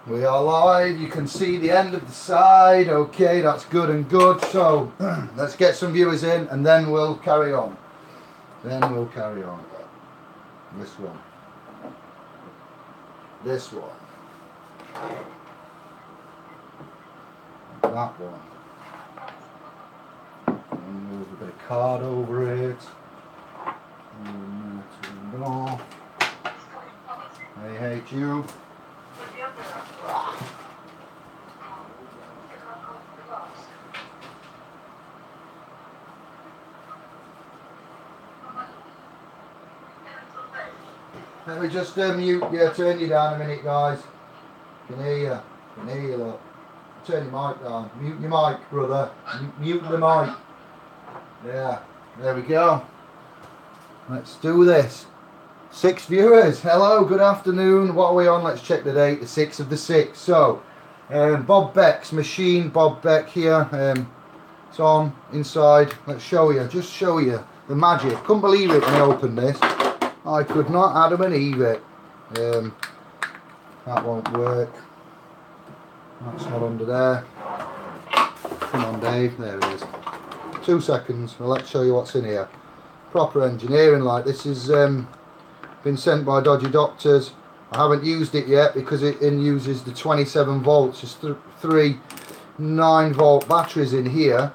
We are live. You can see the end of the side. Okay, that's good and good. So let's get some viewers in and then we'll carry on. This one. This one. That one. And move a bit of card over it. And turn it off. I hate you. Let me just mute you, turn you down a minute, guys. Can hear you, look. Turn your mic down. Mute your mic, brother. Mute the mic. Yeah, there we go. Let's do this. 6 viewers. Hello, good afternoon. What are we on? Let's check the date. The 6th of the 6th. So, Bob Beck's machine. Bob Beck here. It's on inside. Let's show you. Just show you the magic. Couldn't believe it when I opened this. I could not Adam and Eve it. That won't work. That's not under there. Come on, Dave. There it is. 2 seconds. Well, let's show you what's in here. Proper engineering. Like this is been sent by dodgy doctors. I haven't used it yet because it uses the 27 volts. There's 3 9-volt batteries in here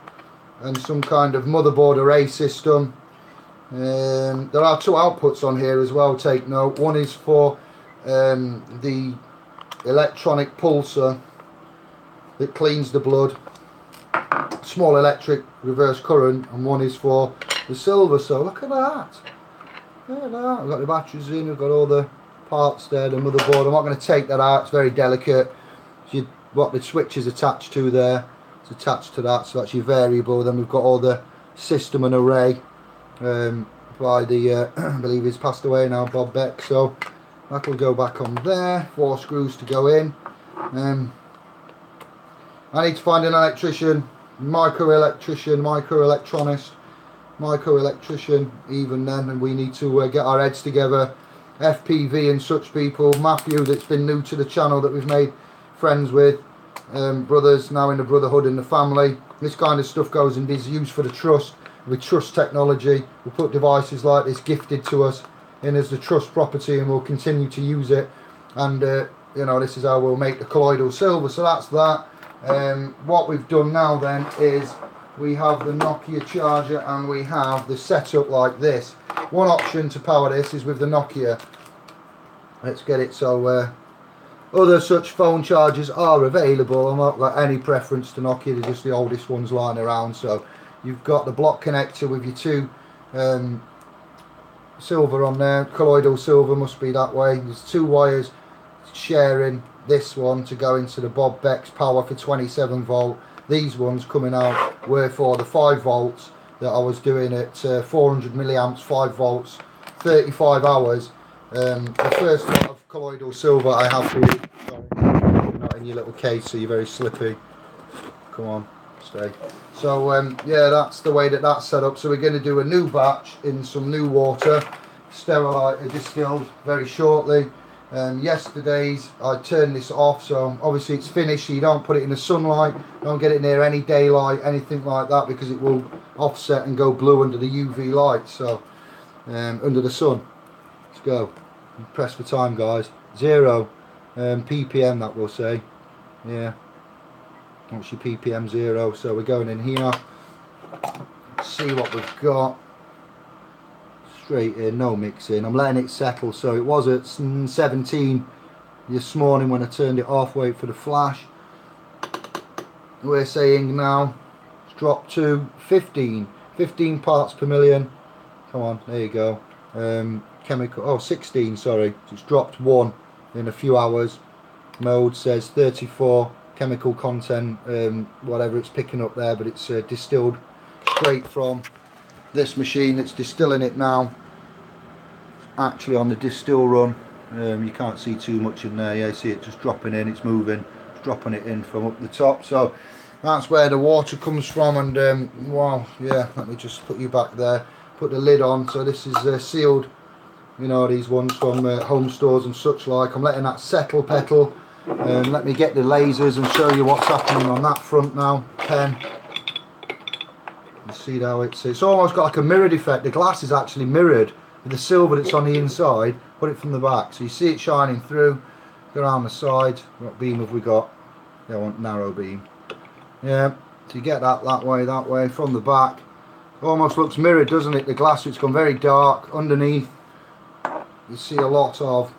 and some kind of motherboard array system. There are 2 outputs on here as well, take note. One is for the electronic pulsar that cleans the blood, small electric reverse current, and one is for the silver. So look at that. Look at that. I've got the batteries in, I've got all the parts there, the motherboard. I'm not going to take that out, it's very delicate. So what the switch is attached to there, it's attached to that, so that's your variable. Then we've got all the system and array by the I believe he's passed away now, Bob Beck. So that'll go back on there. 4 screws to go in. I need to find an electrician, microelectrician even then, and we need to get our heads together. FPV and such people. Matthew, that's been new to the channel, that we've made friends with, brothers now in the brotherhood in the family. This kind of stuff goes and is used for the trust. We trust technology. We put devices like this gifted to us in as the trust property, and we'll continue to use it. And you know, this is how we'll make the colloidal silver. So that's that. What we've done now then is we have the Nokia charger and we have the setup like this. One option to power this is with the Nokia. Let's get it. So other such phone chargers are available. I've not got any preference to Nokia. They're just the oldest ones lying around. So you've got the block connector with your 2 silver on there. Colloidal silver must be that way. There's 2 wires sharing this one to go into the Bob Beck's power for 27 volt. These ones coming out were for the 5 volts that I was doing at 400 milliamps, 5 volts, 35 hours. The first lot of colloidal silver I have for you. Sorry, not in your little case, so you're very slippy. Come on, stay. So yeah, that's the way that's set up. So we're going to do a new batch in some new water, sterilized, distilled very shortly. Yesterday's I turned this off, so obviously it's finished. So you don't put it in the sunlight, don't get it near any daylight, anything like that, because it will offset and go blue under the UV light. So under the sun. Let's go. Press for time, guys. 0 ppm, that will say. Yeah, what's your ppm? 0. So we're going in here. Let's see what we've got. Straight in, no mixing. I'm letting it settle. So it was at 17 this morning when I turned it off. Wait for the flash. We're saying now it's dropped to 15 parts per million. Come on, there you go. Chemical, 16, sorry. It's dropped 1 in a few hours. Mode says 34 chemical content, whatever it's picking up there, but it's distilled straight from this machine that's distilling it now. Actually on the distill run, you can't see too much in there. Yeah, you see it just dropping in, it's moving, it's dropping it in from up the top. So that's where the water comes from. And wow, yeah, let me just put you back there, put the lid on. So this is sealed, you know, these ones from home stores and such like. I'm letting that settle petal Let me get the lasers and show you what's happening on that front now. Pen. You see how it's almost got like a mirrored effect. The glass is actually mirrored with the silver that's on the inside. Put it from the back, so you see it shining through. Go around the side. What beam have we got? Yeah, I want narrow beam. Yeah, so you get that way from the back. Almost looks mirrored, doesn't it? The glass, it's gone very dark underneath. You see a lot of.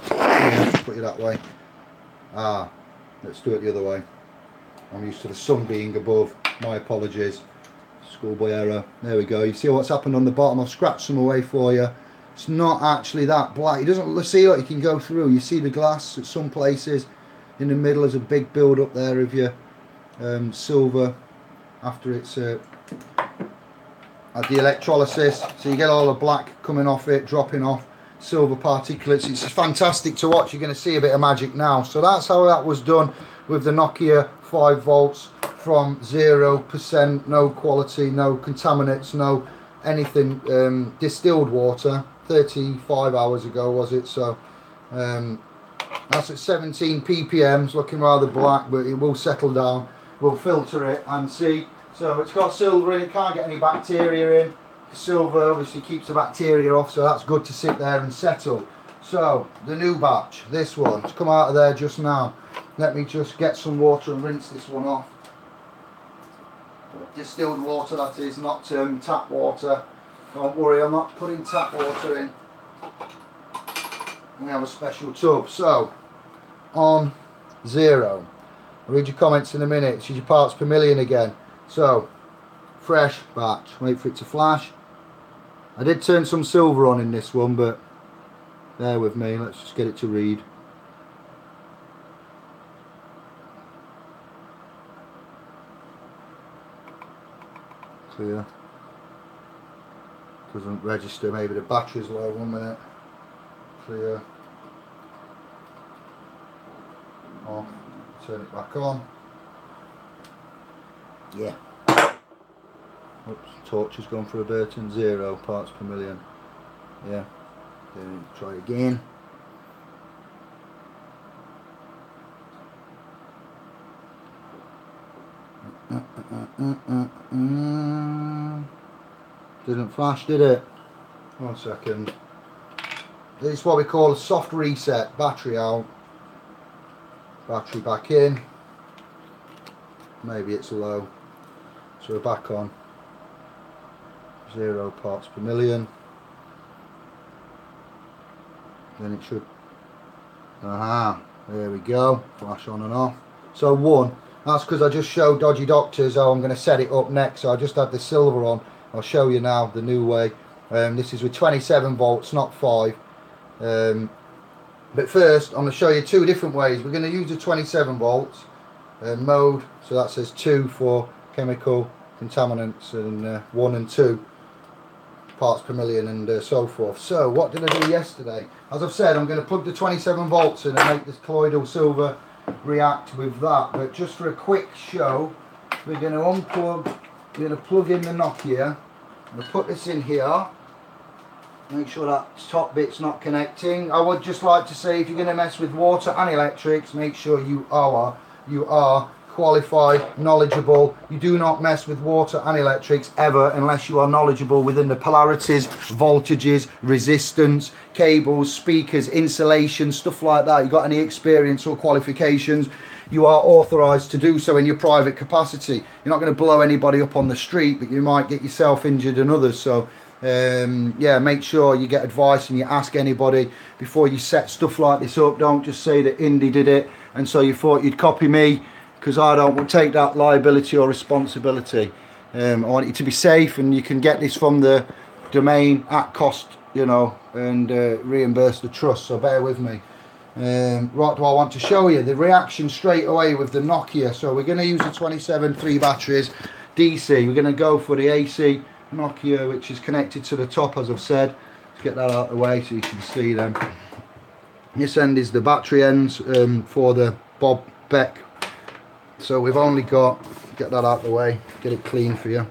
Yeah, put it that way. Let's do it the other way. I'm used to the sun being above. My apologies. Schoolboy error. There we go. You see what's happened on the bottom? I've scratched some away for you. It's not actually that black. It doesn't see what you can go through. You see the glass at some places. In the middle is a big build up there of your silver after it's had the electrolysis. So you get all the black coming off it, dropping off. Silver particulates. It's fantastic to watch. You're going to see a bit of magic now. So that's how that was done with the Nokia 5 volts from 0%, no quality, no contaminants, no anything, distilled water. 35 hours ago was it? So that's at 17 ppm, looking rather black, but it will settle down. We'll filter it and see. So it's got silver in it, can't get any bacteria in. Silver obviously keeps the bacteria off, so that's good to sit there and settle. So the new batch, this one, it's come out of there just now. Let me just get some water and rinse this one off. Distilled water, that is, not tap water. Don't worry, I'm not putting tap water in. We have a special tub. So on 0, I'll read your comments in a minute. It's your parts per million again. So fresh batch, wait for it to flash. I did turn some silver on in this one, but bear with me, let's just get it to read. Clear. Doesn't register, maybe the battery's low. 1 minute. Clear. Off. Turn it back on. Yeah. Oops, torch has gone for a Burton. 0 parts per million. Yeah. Then try again. Didn't flash, did it? 1 second. This is what we call a soft reset. Battery out. Battery back in. Maybe it's low. So we're back on. 0 parts per million. Then it should. Aha. There we go. Flash on and off. So 1. That's because I just showed Dodgy Doctors how I'm going to set it up next. So I just had the silver on. I'll show you now the new way. This is with 27 volts, not 5. But first, I'm going to show you 2 different ways. We're going to use the 27 volts mode. So that says 2 for chemical contaminants and 1 and 2 parts per million and so forth. So what did I do yesterday? As I've said, I'm going to plug the 27 volts in and make this colloidal silver react with that. But just for a quick show, we're going to unplug, we're going to plug in the Nokia. I'm going to put this in here. Make sure that top bit's not connecting. I would just like to say, if you're going to mess with water and electrics, make sure you are qualified, knowledgeable. You do not mess with water and electrics ever unless you are knowledgeable within the polarities, voltages, resistance, cables, speakers, insulation, stuff like that. You got any experience or qualifications, you are authorised to do so in your private capacity. You're not going to blow anybody up on the street, but you might get yourself injured and others. So yeah, make sure you get advice and you ask anybody before you set stuff like this up. Don't just say that Indy did it and so you thought you'd copy me, because I don't take that liability or responsibility. I want you to be safe, and you can get this from the domain at cost, you know, and reimburse the trust, so bear with me. What do I want to show you? The reaction straight away with the Nokia. So we're going to use the 27 3 batteries DC. We're going to go for the AC Nokia, which is connected to the top, as I've said. Let's get that out of the way so you can see them. This end is the battery ends for the Bob Bekett. So we've only got, get that out of the way, get it clean for you.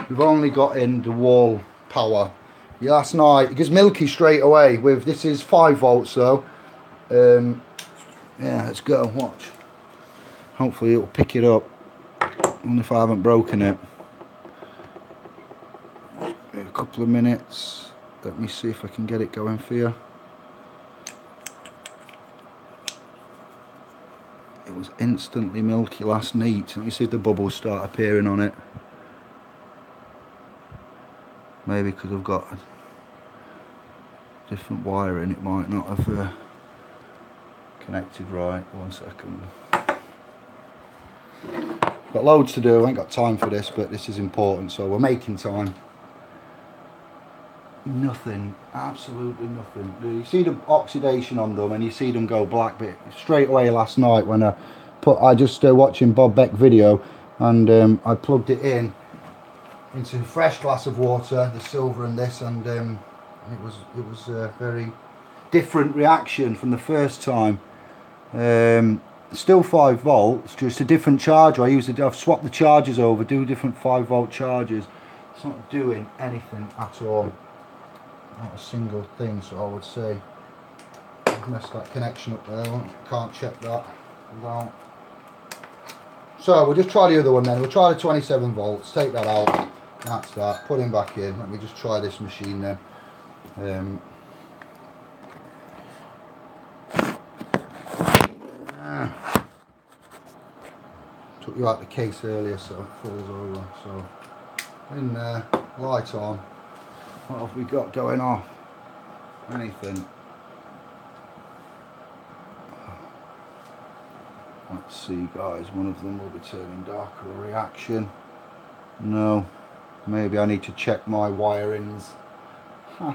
We've only got in the wall power. Yeah, last night, it gets milky straight away with, this is 5 volts though. Yeah, let's go, watch. Hopefully it'll pick it up, even if I haven't broken it. A couple of minutes. Let me see if I can get it going for you. It was instantly milky last night. Let me see if the bubbles start appearing on it. Maybe because I've got a different wiring, it might not have connected right. 1 second. Got loads to do, I ain't got time for this, but this is important, so we're making time. Nothing, absolutely nothing. You see the oxidation on them and you see them go black, but straight away last night when I just watching Bob Bekett video, and I plugged it into a fresh glass of water, the silver and this, and it was a very different reaction from the first time. Still 5 volts, just a different charger. I've swapped the chargers over, do different 5 volt chargers. It's not doing anything at all, not a single thing. So I would say I've messed that connection up there. Can't check that without. So we'll just try the other one then. We'll try the 27 volts, take that out, that's that, put him back in. Let me just try this machine then. Took you out the case earlier, so it falls over. So in there, light on. What have we got going off? Anything? Let's see, guys. One of them will be turning darker. A reaction? No. Maybe I need to check my wirings. Huh.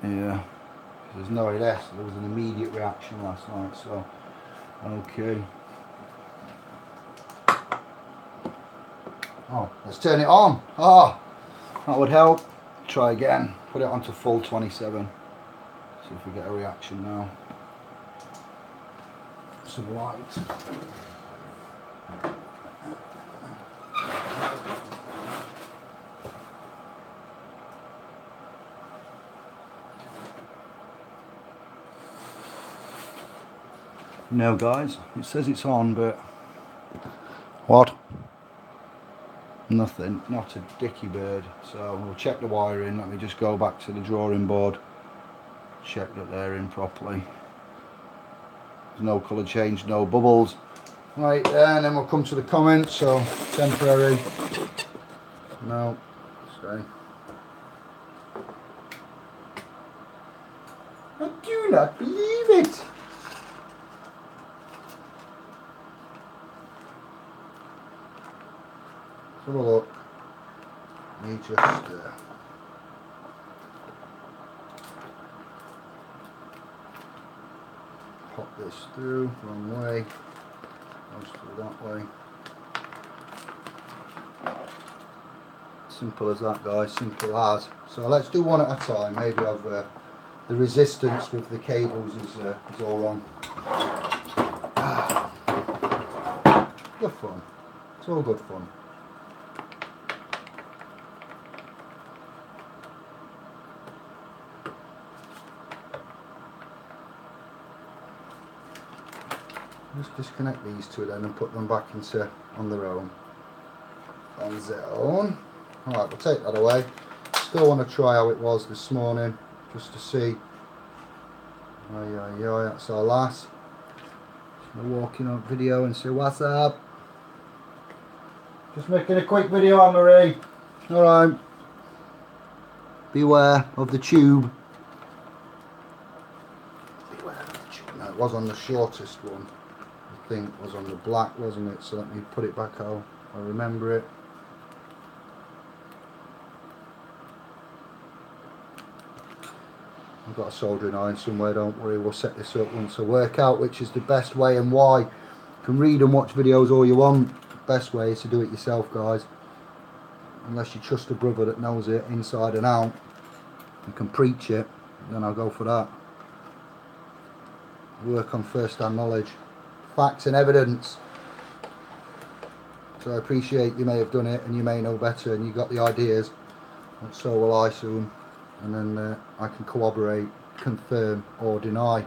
Yeah. There's no less. There was an immediate reaction last night, so okay. Oh, let's turn it on. Ah, that would help. Try again. Put it onto full 27. See if we get a reaction now. Some light. No, guys, it says it's on, but what? Nothing, not a dicky bird. So we'll check the wiring. Let me just go back to the drawing board, check that they're in properly. There's no colour change, no bubbles. Right there, and then we'll come to the comments. So temporary. No, sorry. I do not believe it. Have a look. Let me just pop this through, wrong way, goes through that way. Simple as that, guys, simple as. So let's do one at a time. Maybe I've the resistance with the cables is all wrong. Good fun, it's all good fun. Just disconnect these two then and put them back into on their own. On their own. Alright, we'll take that away. Still want to try how it was this morning, just to see. That's our last. Just walking on video and say what's up. Just making a quick video, Anne-Marie. Alright. Beware of the tube. Beware of the tube. No, it was on the shortest one. I think was on the black, wasn't it? So let me put it back how I remember it. I've got a soldering iron somewhere, don't worry, we'll set this up once I work out which is the best way and why. You can read and watch videos all you want. The best way is to do it yourself, guys. Unless you trust a brother that knows it inside and out, you can preach it, then I'll go for that. Work on first-hand knowledge. Facts and evidence. So I appreciate you may have done it and you may know better and you got the ideas, and so will I soon, and then I can corroborate, confirm or deny.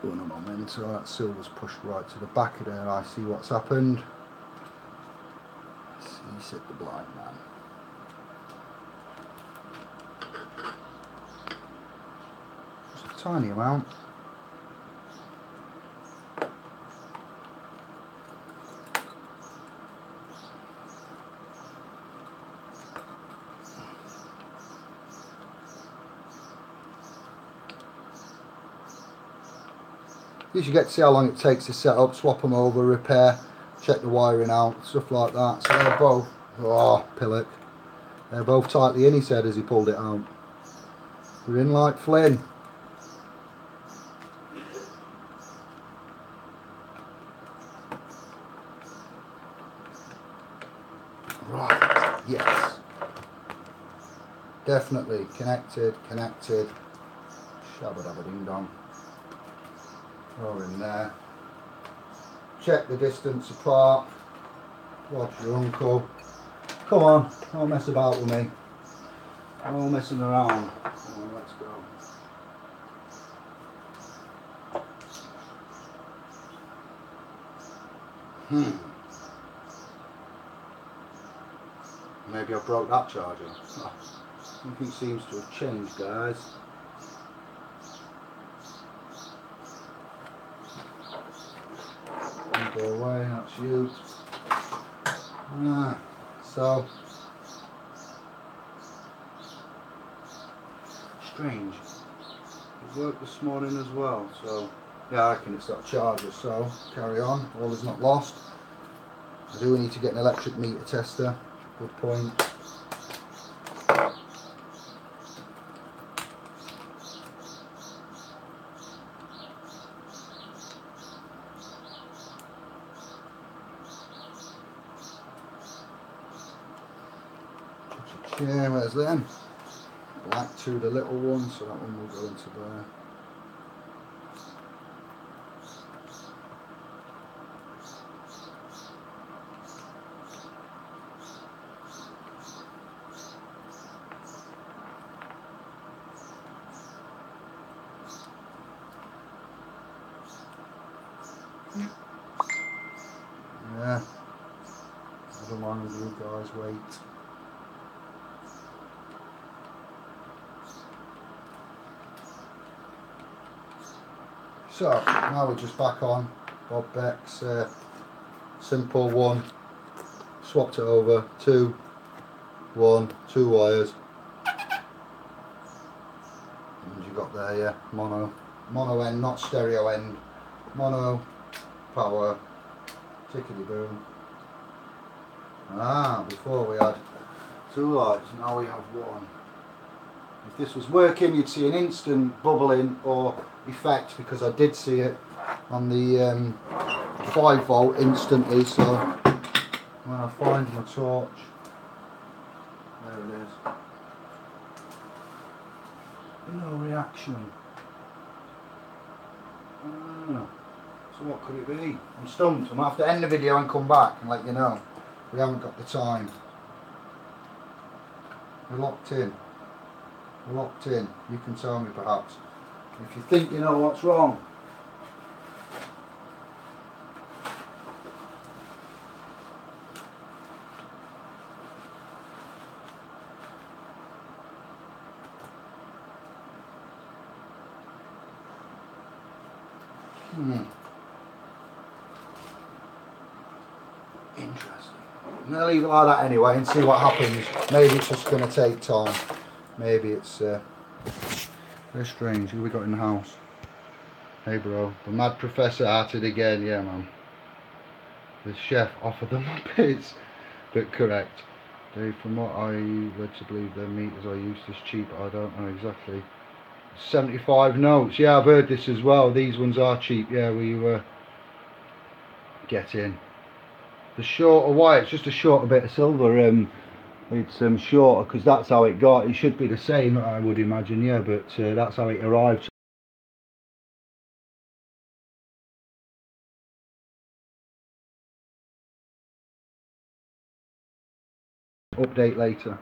Buona momento, that silver's pushed right to the back of there. I see what's happened. See, said the blind man. Just a tiny amount. You should get to see how long it takes to set up, swap them over, repair, check the wiring out, stuff like that. So they're both, oh, pillock. They're both tightly in, he said as he pulled it out. They're in like Flynn. Right, yes. Definitely connected. Shabba dabba ding dong. Throw in there. Check the distance apart. Watch your uncle. Come on, don't mess about with me. No messing around. Come on, let's go. Maybe I broke that charger. Something seems to have changed, guys. Go away, that's you. So strange. It worked this morning as well, so yeah, I reckon it's that charger, so carry on, all is not lost. I do need to get an electric meter tester, good point. Yeah, where's them? Black to the little one, so that one will go into there. Yeah, never mind, you guys wait. So now we're just back on Bob Beck's simple one, swapped it over, 2 wires, and you got there, yeah, mono end, not stereo end, mono, power, tickety boom. Before we had 2 lights, now we have 1. If this was working, you'd see an instant bubbling or effect, because I did see it on the 5 volt instantly. So when I find my torch, there it is. No reaction. So what could it be? I'm stumped. I'm gonna have to end the video and come back and let you know. We haven't got the time. We're locked in. Locked in. You can tell me perhaps if you think you know what's wrong. Interesting. I'm going to leave it like that anyway and see what happens. Maybe it's just going to take time. Maybe it's very strange. Who we got in the house? Hey bro, the mad professor at it again. Yeah man. The chef offered them a bits, but correct. Dave, from what I led to believe, their meters are used as cheap. I don't know exactly. 75 notes. Yeah, I've heard this as well. These ones are cheap. Yeah, we get in. The shorter wire, it's just a shorter bit of silver. It's shorter because that's how it got. It should be the same, I would imagine. Yeah, but that's how it arrived. Update later.